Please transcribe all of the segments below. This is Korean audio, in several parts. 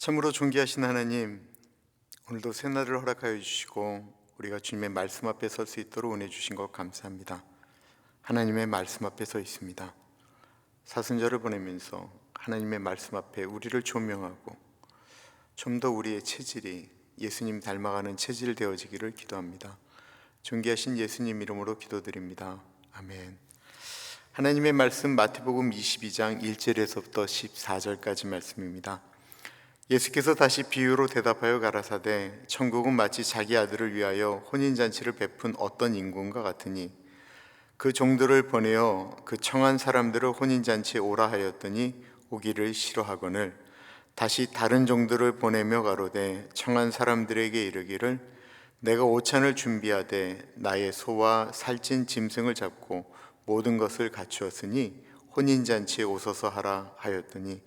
참으로 존귀하신 하나님, 오늘도 새날을 허락하여 주시고 우리가 주님의 말씀 앞에 설 수 있도록 은혜 주신 것 감사합니다. 하나님의 말씀 앞에 서 있습니다. 사순절을 보내면서 하나님의 말씀 앞에 우리를 조명하고 좀 더 우리의 체질이 예수님 닮아가는 체질 되어지기를 기도합니다. 존귀하신 예수님 이름으로 기도드립니다. 아멘. 하나님의 말씀 마태복음 22장 1절에서부터 14절까지 말씀입니다. 예수께서 다시 비유로 대답하여 가라사대 천국은 마치 자기 아들을 위하여 혼인잔치를 베푼 어떤 인군과 같으니 그 종들을 보내어 그 청한 사람들을 혼인잔치에 오라 하였더니 오기를 싫어하거늘 다시 다른 종들을 보내며 가로되 청한 사람들에게 이르기를 내가 오찬을 준비하되 나의 소와 살찐 짐승을 잡고 모든 것을 갖추었으니 혼인잔치에 오소서 하라 하였더니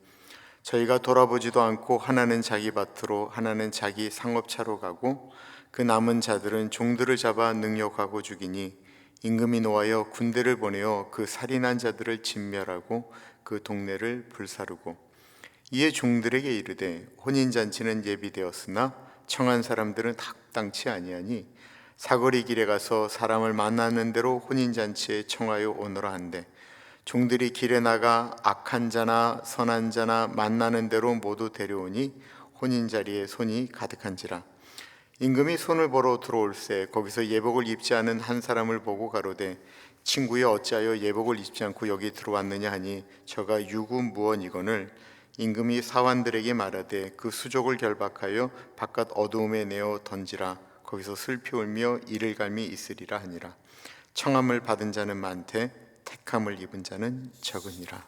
저희가 돌아보지도 않고 하나는 자기 밭으로 하나는 자기 상업차로 가고 그 남은 자들은 종들을 잡아 능욕하고 죽이니 임금이 노하여 군대를 보내어 그 살인한 자들을 진멸하고 그 동네를 불사르고 이에 종들에게 이르되 혼인잔치는 예비되었으나 청한 사람들은 합당치 아니하니 사거리 길에 가서 사람을 만나는 대로 혼인잔치에 청하여 오너라 한대 종들이 길에 나가 악한 자나 선한 자나 만나는 대로 모두 데려오니 혼인자리에 손이 가득한지라. 임금이 손을 보러 들어올새 거기서 예복을 입지 않은 한 사람을 보고 가로되 친구여 어찌하여 예복을 입지 않고 여기 들어왔느냐 하니 저가 유구무원이거늘 임금이 사환들에게 말하되 그 수족을 결박하여 바깥 어두움에 내어 던지라. 거기서 슬피 울며 이를 갈미 있으리라 하니라. 청함을 받은 자는 많되 택함을 입은 자는 적으니라.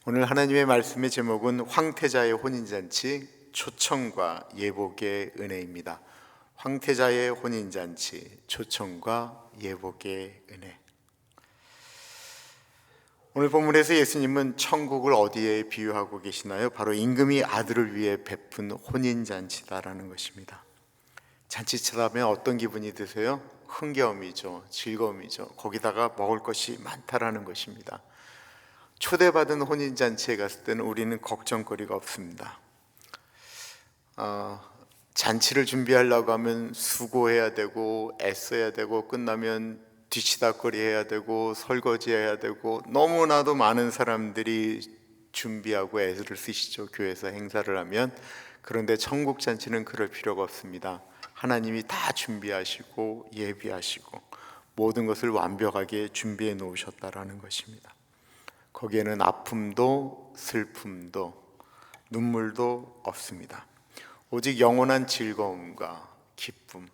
오늘 하나님의 말씀의 제목은 황태자의 혼인잔치, 초청과 예복의 은혜입니다. 황태자의 혼인잔치, 초청과 예복의 은혜. 오늘 본문에서 예수님은 천국을 어디에 비유하고 계시나요? 바로 임금이 아들을 위해 베푼 혼인잔치다라는 것입니다. 잔치 쳐다보면 어떤 기분이 드세요? 흥겨움이죠. 즐거움이죠. 거기다가 먹을 것이 많다라는 것입니다. 초대받은 혼인잔치에 갔을 때는 우리는 걱정거리가 없습니다. 잔치를 준비하려고 하면 수고해야 되고 애써야 되고 끝나면 뒤치다거리 해야 되고 설거지 해야 되고 너무나도 많은 사람들이 준비하고 애를 쓰시죠. 교회에서 행사를 하면. 그런데 천국 잔치는 그럴 필요가 없습니다. 하나님이 다 준비하시고 예비하시고 모든 것을 완벽하게 준비해 놓으셨다라는 것입니다. 거기에는 아픔도 슬픔도 눈물도 없습니다. 오직 영원한 즐거움과 기쁨,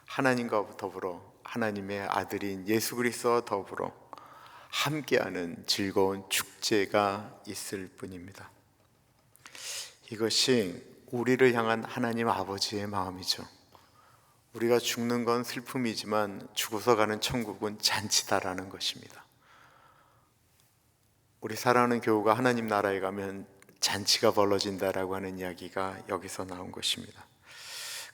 하나님과 더불어 하나님의 아들인 예수 그리스도와 더불어 함께하는 즐거운 축제가 있을 뿐입니다. 이것이 우리를 향한 하나님 아버지의 마음이죠. 우리가 죽는 건 슬픔이지만 죽어서 가는 천국은 잔치다라는 것입니다. 우리 사랑하는 교우가 하나님 나라에 가면 잔치가 벌어진다라고 하는 이야기가 여기서 나온 것입니다.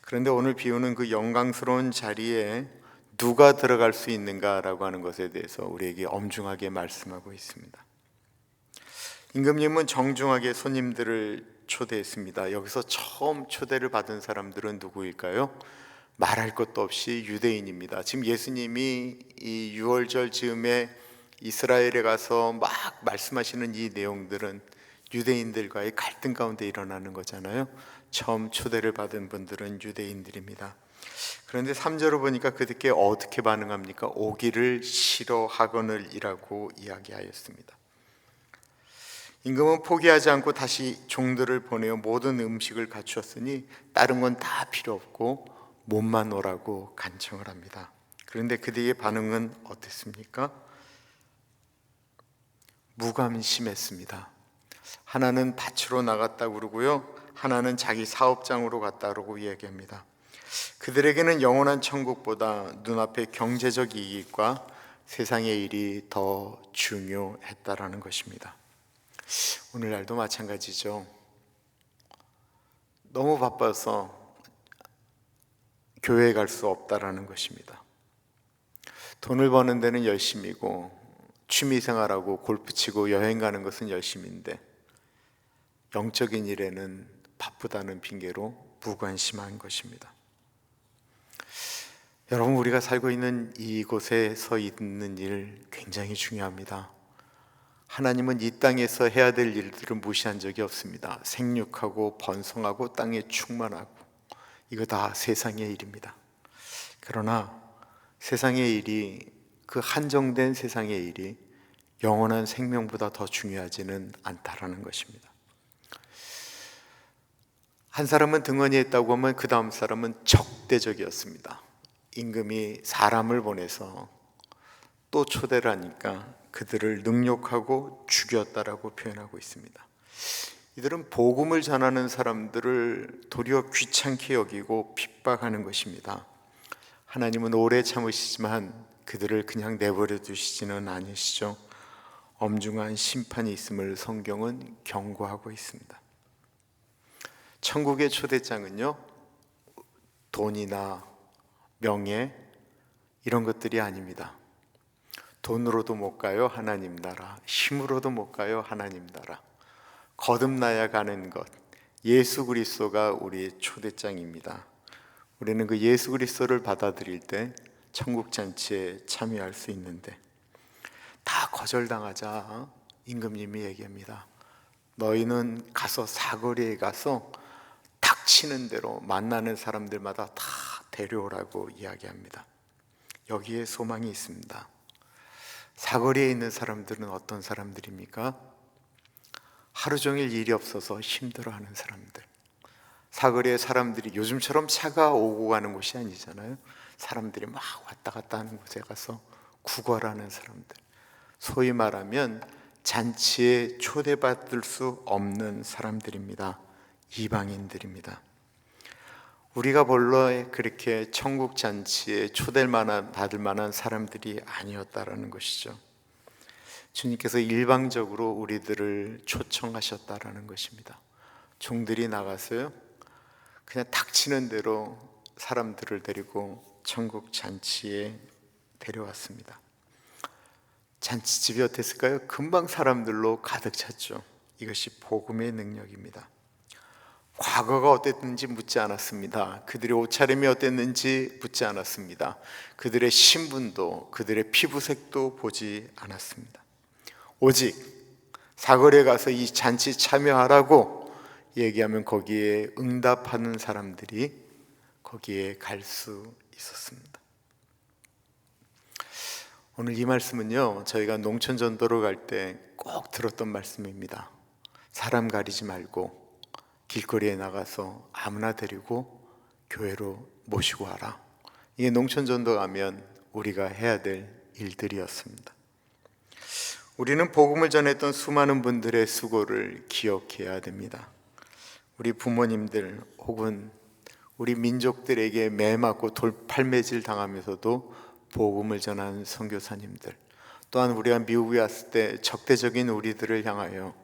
그런데 오늘 비유는 그 영광스러운 자리에 누가 들어갈 수 있는가라고 하는 것에 대해서 우리에게 엄중하게 말씀하고 있습니다. 임금님은 정중하게 손님들을 초대했습니다. 여기서 처음 초대를 받은 사람들은 누구일까요? 말할 것도 없이 유대인입니다. 지금 예수님이 이 유월절 즈음에 이스라엘에 가서 막 말씀하시는 이 내용들은 유대인들과의 갈등 가운데 일어나는 거잖아요. 처음 초대를 받은 분들은 유대인들입니다. 그런데 3절을 보니까 그들께 어떻게 반응합니까? 오기를 싫어하거늘이라고 이야기하였습니다. 임금은 포기하지 않고 다시 종들을 보내어 모든 음식을 갖추었으니 다른 건 다 필요 없고 몸만 오라고 간청을 합니다. 그런데 그들의 반응은 어땠습니까? 무관심했습니다. 하나는 밭으로 나갔다 그러고요, 하나는 자기 사업장으로 갔다 그러고 이야기합니다. 그들에게는 영원한 천국보다 눈앞의 경제적 이익과 세상의 일이 더 중요했다라는 것입니다. 오늘날도 마찬가지죠. 너무 바빠서 교회에 갈 수 없다라는 것입니다. 돈을 버는 데는 열심이고 취미생활하고 골프 치고 여행 가는 것은 열심인데 영적인 일에는 바쁘다는 핑계로 무관심한 것입니다. 여러분, 우리가 살고 있는 이곳에 서 있는 일 굉장히 중요합니다. 하나님은 이 땅에서 해야 될 일들을 무시한 적이 없습니다. 생육하고 번성하고 땅에 충만하고, 이거 다 세상의 일입니다. 그러나 세상의 일이, 그 한정된 세상의 일이 영원한 생명보다 더 중요하지는 않다라는 것입니다. 한 사람은 등언이 했다고 하면 그 다음 사람은 적대적이었습니다. 임금이 사람을 보내서 또 초대를 하니까 그들을 능욕하고 죽였다라고 표현하고 있습니다. 이들은 복음을 전하는 사람들을 도리어 귀찮게 여기고 핍박하는 것입니다. 하나님은 오래 참으시지만 그들을 그냥 내버려 두시지는 않으시죠. 엄중한 심판이 있음을 성경은 경고하고 있습니다. 천국의 초대장은요, 돈이나 명예 이런 것들이 아닙니다. 돈으로도 못 가요, 하나님 나라. 힘으로도 못 가요, 하나님 나라. 거듭나야 가는 것, 예수 그리스도가 우리의 초대장입니다. 우리는 그 예수 그리스도를 받아들일 때 천국 잔치에 참여할 수 있는데, 다 거절당하자 임금님이 얘기합니다. 너희는 가서 사거리에 가서 닥치는 대로 만나는 사람들마다 다 데려오라고 이야기합니다. 여기에 소망이 있습니다. 사거리에 있는 사람들은 어떤 사람들입니까? 하루 종일 일이 없어서 힘들어하는 사람들. 사거리에 사람들이 요즘처럼 차가 오고 가는 곳이 아니잖아요. 사람들이 막 왔다 갔다 하는 곳에 가서 구걸하는 사람들, 소위 말하면 잔치에 초대받을 수 없는 사람들입니다. 이방인들입니다. 우리가 본래 그렇게 천국 잔치에 받을 만한 사람들이 아니었다라는 것이죠. 주님께서 일방적으로 우리들을 초청하셨다라는 것입니다. 종들이 나가서요, 그냥 닥치는 대로 사람들을 데리고 천국 잔치에 데려왔습니다. 잔치집이 어땠을까요? 금방 사람들로 가득 찼죠. 이것이 복음의 능력입니다. 과거가 어땠는지 묻지 않았습니다. 그들의 옷차림이 어땠는지 묻지 않았습니다. 그들의 신분도, 그들의 피부색도 보지 않았습니다. 오직 사거리에 가서 이 잔치 참여하라고 얘기하면 거기에 응답하는 사람들이 거기에 갈 수 있었습니다. 오늘 이 말씀은요, 저희가 농촌 전도로 갈 때 꼭 들었던 말씀입니다. 사람 가리지 말고 길거리에 나가서 아무나 데리고 교회로 모시고 와라. 이게 농촌 전도 가면 우리가 해야 될 일들이었습니다. 우리는 복음을 전했던 수많은 분들의 수고를 기억해야 됩니다. 우리 부모님들 혹은 우리 민족들에게 매 맞고 돌팔매질 당하면서도 복음을 전한 선교사님들, 또한 우리가 미국에 왔을 때 적대적인 우리들을 향하여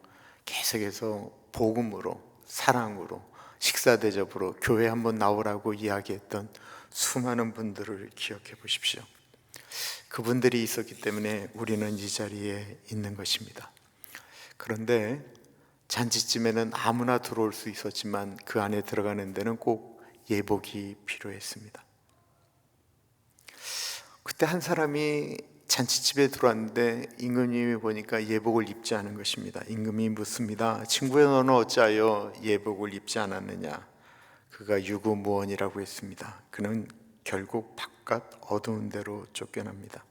계속해서 복음으로, 사랑으로, 식사 대접으로 교회 한번 나오라고 이야기했던 수많은 분들을 기억해 보십시오. 그분들이 있었기 때문에 우리는 이 자리에 있는 것입니다. 그런데 잔치쯤에는 아무나 들어올 수 있었지만 그 안에 들어가는 데는 꼭 예복이 필요했습니다. 그때 한 사람이 잔치집에 들어왔는데 임금님이 보니까 예복을 입지 않은 것입니다. 임금이 묻습니다. 친구야, 너는 어찌하여 예복을 입지 않았느냐? 그가 유구무원이라고 했습니다. 그는 결국 바깥 어두운 데로 쫓겨납니다.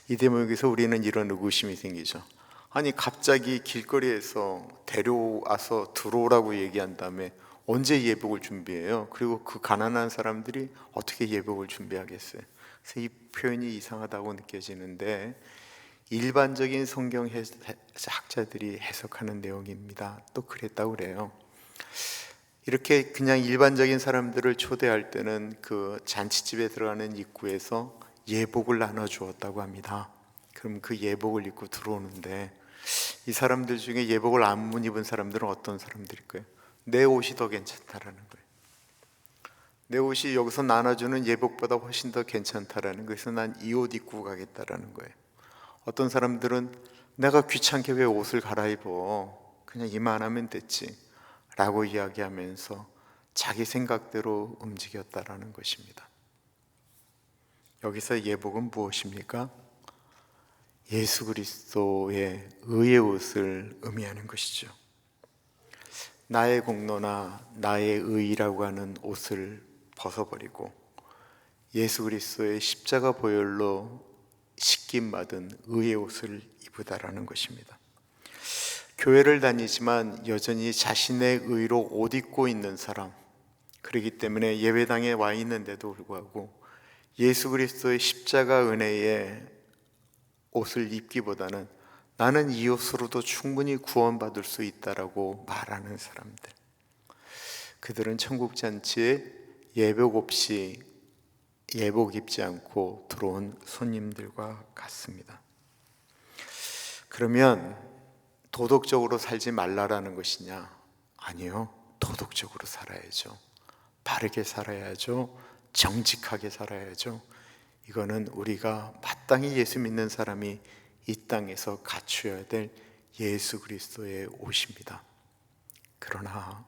이 대목에서 우리는 이런 의구심이 생기죠. 아니, 갑자기 길거리에서 데려와서 들어오라고 얘기한 다음에 언제 예복을 준비해요? 그리고 그 가난한 사람들이 어떻게 예복을 준비하겠어요? 그래서 이 표현이 이상하다고 느껴지는데, 일반적인 성경 학자들이 해석하는 내용입니다. 또 그랬다고 그래요. 이렇게 그냥 일반적인 사람들을 초대할 때는 그 잔치집에 들어가는 입구에서 예복을 나눠 주었다고 합니다. 그럼 그 예복을 입고 들어오는데, 이 사람들 중에 예복을 안 입은 사람들은 어떤 사람들일까요? 내 옷이 더 괜찮다라는 거예요. 내 옷이 여기서 나눠주는 예복보다 훨씬 더 괜찮다라는 거예요. 그래서 난 이 옷 입고 가겠다라는 거예요. 어떤 사람들은 내가 귀찮게 왜 옷을 갈아입어? 그냥 이만하면 됐지 라고 이야기하면서 자기 생각대로 움직였다라는 것입니다. 여기서 예복은 무엇입니까? 예수 그리스도의 의의 옷을 의미하는 것이죠. 나의 공로나 나의 의라고 하는 옷을 벗어버리고 예수 그리스도의 십자가 보혈로 씻김 받은 의의 옷을 입으다라는 것입니다. 교회를 다니지만 여전히 자신의 의로 옷 입고 있는 사람, 그렇기 때문에 예배당에 와 있는데도 불구하고 예수 그리스도의 십자가 은혜의 옷을 입기보다는 나는 이 옷으로도 충분히 구원받을 수 있다라고 말하는 사람들, 그들은 천국잔치에 예복 없이 예복 입지 않고 들어온 손님들과 같습니다. 그러면 도덕적으로 살지 말라라는 것이냐? 아니요, 도덕적으로 살아야죠. 바르게 살아야죠. 정직하게 살아야죠. 이거는 우리가 마땅히 예수 믿는 사람이 이 땅에서 갖추어야 될 예수 그리스도의 옷입니다. 그러나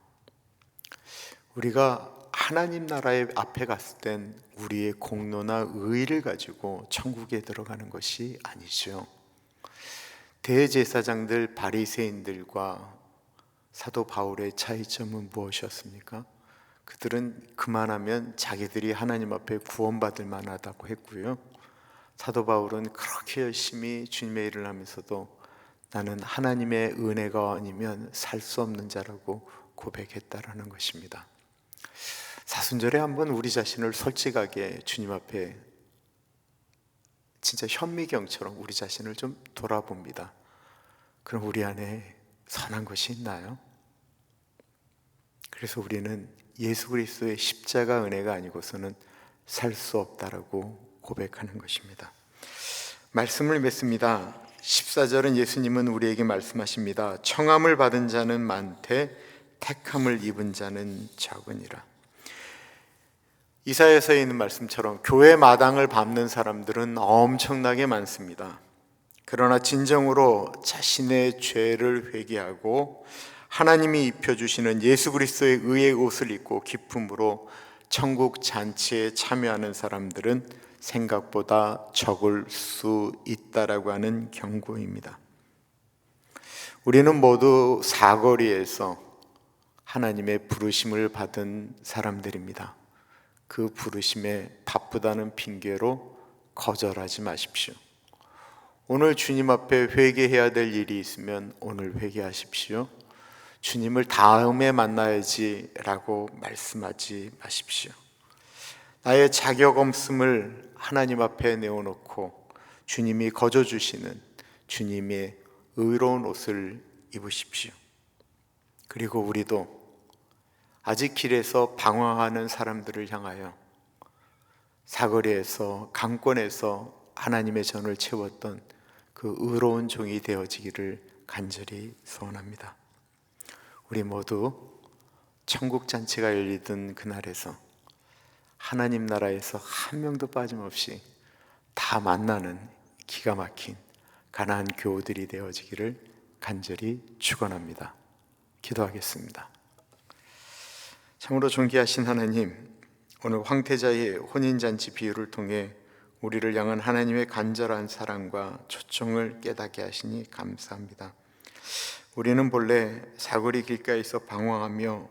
우리가 하나님 나라의 앞에 갔을 땐 우리의 공로나 의의를 가지고 천국에 들어가는 것이 아니죠. 대제사장들 바리새인들과 사도 바울의 차이점은 무엇이었습니까? 그들은 그만하면 자기들이 하나님 앞에 구원받을 만하다고 했고요, 사도 바울은 그렇게 열심히 주님의 일을 하면서도 나는 하나님의 은혜가 아니면 살 수 없는 자라고 고백했다라는 것입니다. 사순절에 한번 우리 자신을 솔직하게 주님 앞에 진짜 현미경처럼 우리 자신을 좀 돌아봅니다. 그럼 우리 안에 선한 것이 있나요? 그래서 우리는 예수 그리스도의 십자가 은혜가 아니고서는 살 수 없다라고 고백하는 것입니다. 말씀을 맺습니다. 14절은 예수님은 우리에게 말씀하십니다. 청함을 받은 자는 많되 택함을 입은 자는 적으니라. 이사야서에 있는 말씀처럼 교회 마당을 밟는 사람들은 엄청나게 많습니다. 그러나 진정으로 자신의 죄를 회개하고 하나님이 입혀주시는 예수 그리스도의 의의 옷을 입고 기쁨으로 천국 잔치에 참여하는 사람들은 생각보다 적을 수 있다라고 하는 경고입니다. 우리는 모두 사거리에서 하나님의 부르심을 받은 사람들입니다. 그 부르심에 바쁘다는 핑계로 거절하지 마십시오. 오늘 주님 앞에 회개해야 될 일이 있으면 오늘 회개하십시오. 주님을 다음에 만나야지 라고 말씀하지 마십시오. 나의 자격 없음을 하나님 앞에 내어놓고 주님이 거저주시는 주님의 의로운 옷을 입으십시오. 그리고 우리도 아직 길에서 방황하는 사람들을 향하여 사거리에서 강권에서 하나님의 전을 채웠던 그 의로운 종이 되어지기를 간절히 소원합니다. 우리 모두 천국 잔치가 열리던 그날에서 하나님 나라에서 한 명도 빠짐없이 다 만나는 기가 막힌 가나안 교우들이 되어지기를 간절히 축원합니다. 기도하겠습니다. 참으로 존귀하신 하나님, 오늘 황태자의 혼인잔치 비유를 통해 우리를 향한 하나님의 간절한 사랑과 초청을 깨닫게 하시니 감사합니다. 우리는 본래 사거리 길가에서 방황하며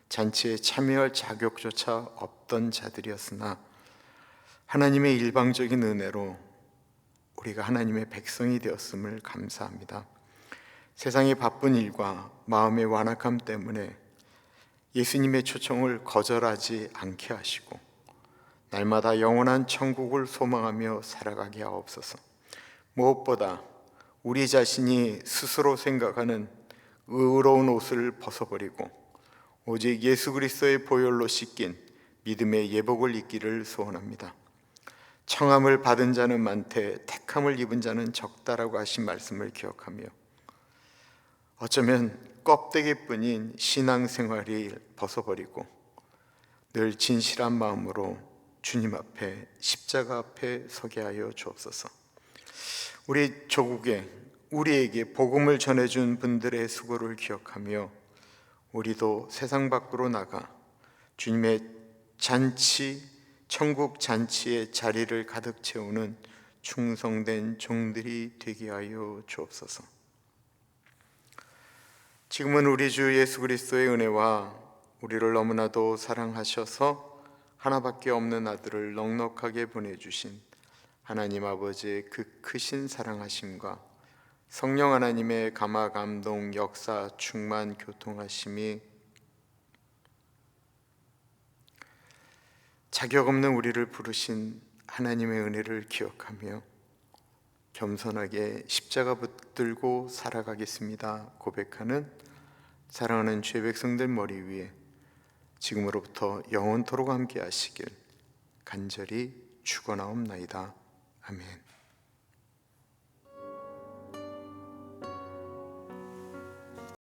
잔치에 참여할 자격조차 없던 자들이었으나 하나님의 일방적인 은혜로 우리가 하나님의 백성이 되었음을 감사합니다. 세상의 바쁜 일과 마음의 완악함 때문에 예수님의 초청을 거절하지 않게 하시고 날마다 영원한 천국을 소망하며 살아가게 하옵소서. 무엇보다 우리 자신이 스스로 생각하는 의로운 옷을 벗어버리고 오직 예수 그리스도의 보혈로 씻긴 믿음의 예복을 입기를 소원합니다. 청함을 받은 자는 많되 택함을 입은 자는 적다라고 하신 말씀을 기억하며 어쩌면 껍데기뿐인 신앙생활이 벗어버리고 늘 진실한 마음으로 주님 앞에 십자가 앞에 서게 하여 주옵소서. 우리 조국에 우리에게 복음을 전해준 분들의 수고를 기억하며 우리도 세상 밖으로 나가 주님의 잔치, 천국 잔치의 자리를 가득 채우는 충성된 종들이 되게 하여 주옵소서. 지금은 우리 주 예수 그리스도의 은혜와 우리를 너무나도 사랑하셔서 하나밖에 없는 아들을 넉넉하게 보내주신 하나님 아버지의 그 크신 사랑하심과 성령 하나님의 감화 감동 역사 충만 교통하심이 자격 없는 우리를 부르신 하나님의 은혜를 기억하며 겸손하게 십자가 붙들고 살아가겠습니다 고백하는 사랑하는 주의 백성들 머리 위에 지금으로부터 영원토록 함께 하시길 간절히 축원하옵나이다. 아멘.